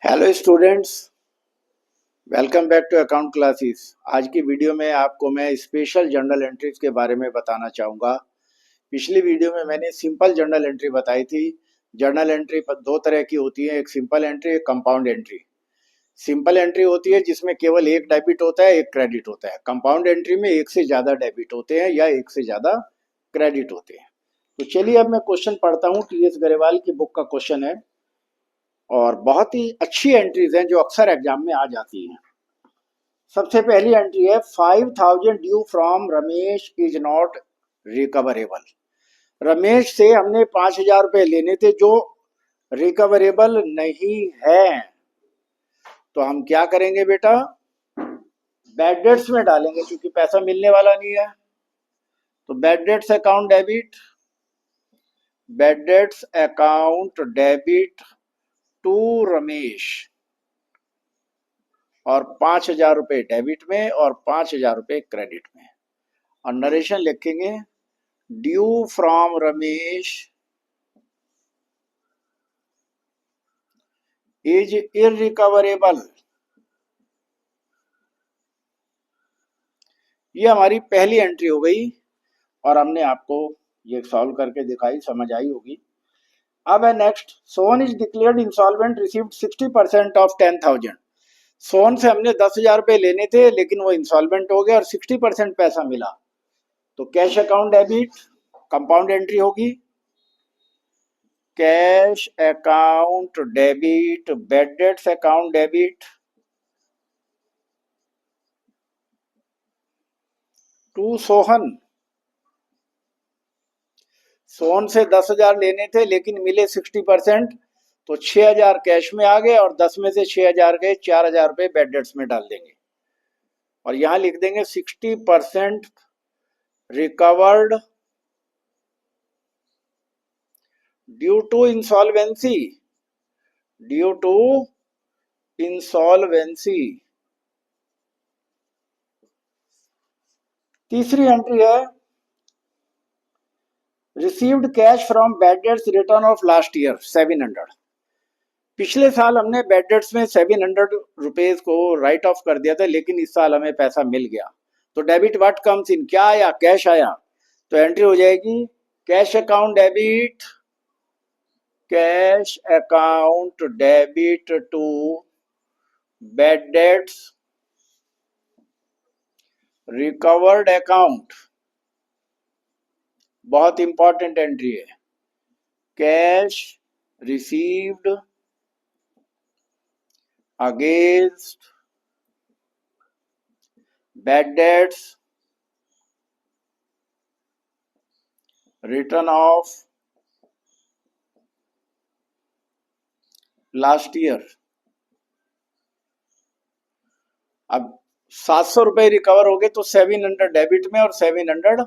Hello students, welcome back to account classes. आज की video में आपको मैं स्पेशल जर्नल एंट्रीज के बारे में बताना चाहूँगा। पिछली वीडियो में मैंने सिंपल जर्नल एंट्री बताई थी। जर्नल एंट्री दो तरह की होती है, एक सिंपल एंट्री, एक कंपाउंड एंट्री। सिंपल एंट्री होती है जिसमें केवल एक डेबिट होता है, एक क्रेडिट होता है। कंपाउंड एंट्री में एक से ज़्यादा डेबिट होते हैं या एक से ज़्यादा क्रेडिट होते हैं। तो चलिए अब मैं क्वेश्चन पढ़ता हूँ। टी.एस. गरेवाल की बुक का क्वेश्चन है और बहुत ही अच्छी एंट्रीज हैं जो अक्सर एग्जाम में आ जाती हैं। सबसे पहली एंट्री है 5000 due from Ramesh is not recoverable. Ramesh से हमने 5000 रुपए लेने थे जो रिकवरेबल नहीं है। तो हम क्या करेंगे बेटा, बैड डेट्स में डालेंगे क्योंकि पैसा मिलने वाला नहीं है। तो bad debts account debit, bad debts account debit to Ramesh और 5000 रुपए डेबिट में और 5000 रुपए क्रेडिट में। और नरेशन लिखेंगे due from Ramesh is irrecoverable. ये हमारी पहली एंट्री हो गई और हमने आपको ये सॉल्व करके दिखाई, समझ आई होगी। अब है next, Sohan is declared insolvent, received 60% of 10,000। Sohan से हमने 10,000 रुपए लेने थे लेकिन वो इंसॉल्वेंट हो गया और 60% पैसा मिला। तो cash account debit, compound entry होगी cash account debit, bad debts account debit to Sohan. Sohan से 10,000 लेने थे लेकिन मिले 60%, तो 6,000 कैश में आ गए और 10 में से 6,000 गए, 4,000 रुपए बैड डेट्स में डाल देंगे और यहां लिख देंगे 60% recovered due to insolvency, due to insolvency. तीसरी एंट्री है received cash from bad debts written off last year 700। पिछले साल हमने बैड डेट्स में 700 रुपीज को राइट ऑफ कर दिया था लेकिन इस साल हमें पैसा मिल गया। तो डेबिट व्हाट कम्स इन, क्या आया, कैश आया। तो एंट्री हो जाएगी cash account debit, cash account debit to bad debts recovered account. बहुत इंपॉर्टेंट एंट्री है, cash received against bad debts written off last year. अब 700 रुपए रिकवर हो गए तो 700 डेबिट में और 700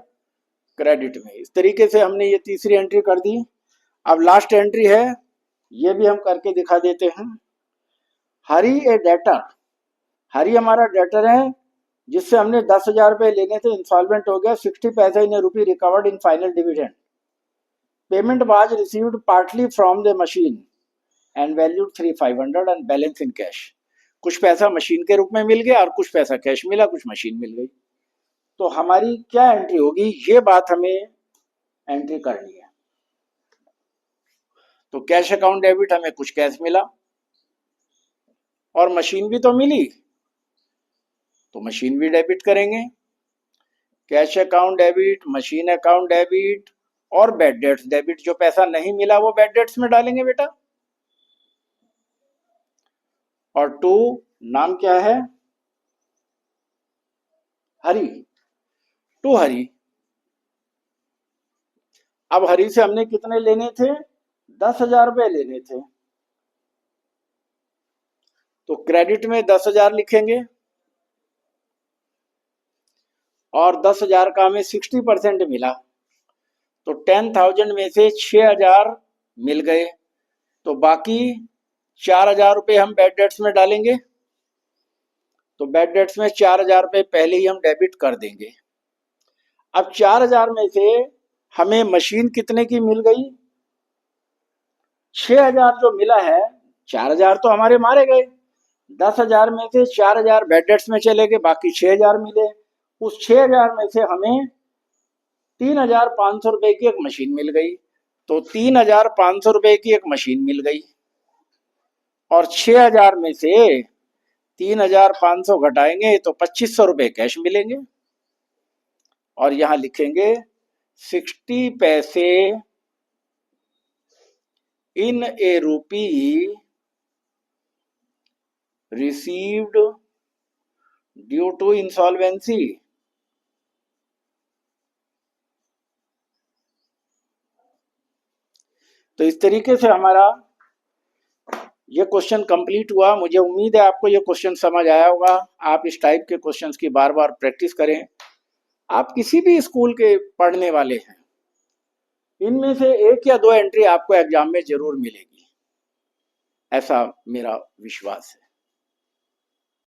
क्रेडिट में। इस तरीके से हमने ये तीसरी एंट्री कर दी। अब लास्ट एंट्री है, ये भी हम करके दिखा देते हैं। हरी ए डेटर, हरी हमारा डेटर है जिससे हमने 10,000 रुपए लेने थे, इंसॉल्वेंट हो गया, 60 पैसे in rupee recovered in final dividend. Payment was received partly from the machine and valued 3,500 and balance in cash. कुछ पैसा मशीन के रूप में मिल गया और कुछ पैसा कैश मिला, कुछ मशीन मिल गई। तो हमारी क्या एंट्री होगी, ये बात हमें एंट्री करनी है। तो कैश अकाउंट डेबिट, हमें कुछ कैश मिला और मशीन भी तो मिली, तो मशीन भी डेबिट करेंगे। Cash account debit, machine account debit और बैड डेट्स डेबिट। जो पैसा नहीं मिला वो बैड डेट्स में डालेंगे बेटा। और टू, नाम क्या है, हरी, टू हरी। अब हरी से हमने कितने लेने थे, 10,000 रुपए लेने थे, तो क्रेडिट में 10,000 लिखेंगे और 10,000 का हमें 60% मिला, तो 10,000 में से 6,000 मिल गए, तो बाकी 4,000 रुपए हम बैड डेट्स में डालेंगे। तो बैड डेट्स में 4,000 रुपए पहले ही हम डेबिट कर देंगे। अब 4,000 में से हमें मशीन कितने की मिल गई, 6,000 जो मिला है 4,000 तो हमारे मारे गए। 10,000 में से 4,000 बेड डेट्स में चले गए, बाकी 6,000 मिले। उस 6,000 में से हमें 3,500 रुपए की एक मशीन मिल गई। तो 3,500 रुपए की एक मशीन मिल गई और 6,000 में से 3,500 घटाएंगे तो 2,500 रुपए कैश मिलेंगे। और यहां लिखेंगे 60 पैसे इन ए रूपी रिसीव्ड ड्यू टू इंसॉल्वेंसी। तो इस तरीके से हमारा ये क्वेश्चन कंप्लीट हुआ। मुझे उम्मीद है आपको ये क्वेश्चन समझ आया होगा। आप इस टाइप के क्वेश्चंस की बार बार प्रैक्टिस करें। आप किसी भी स्कूल के पढ़ने वाले हैं, इनमें से 1 या 2 एंट्री आपको एग्जाम में जरूर मिलेगी, ऐसा मेरा विश्वास है।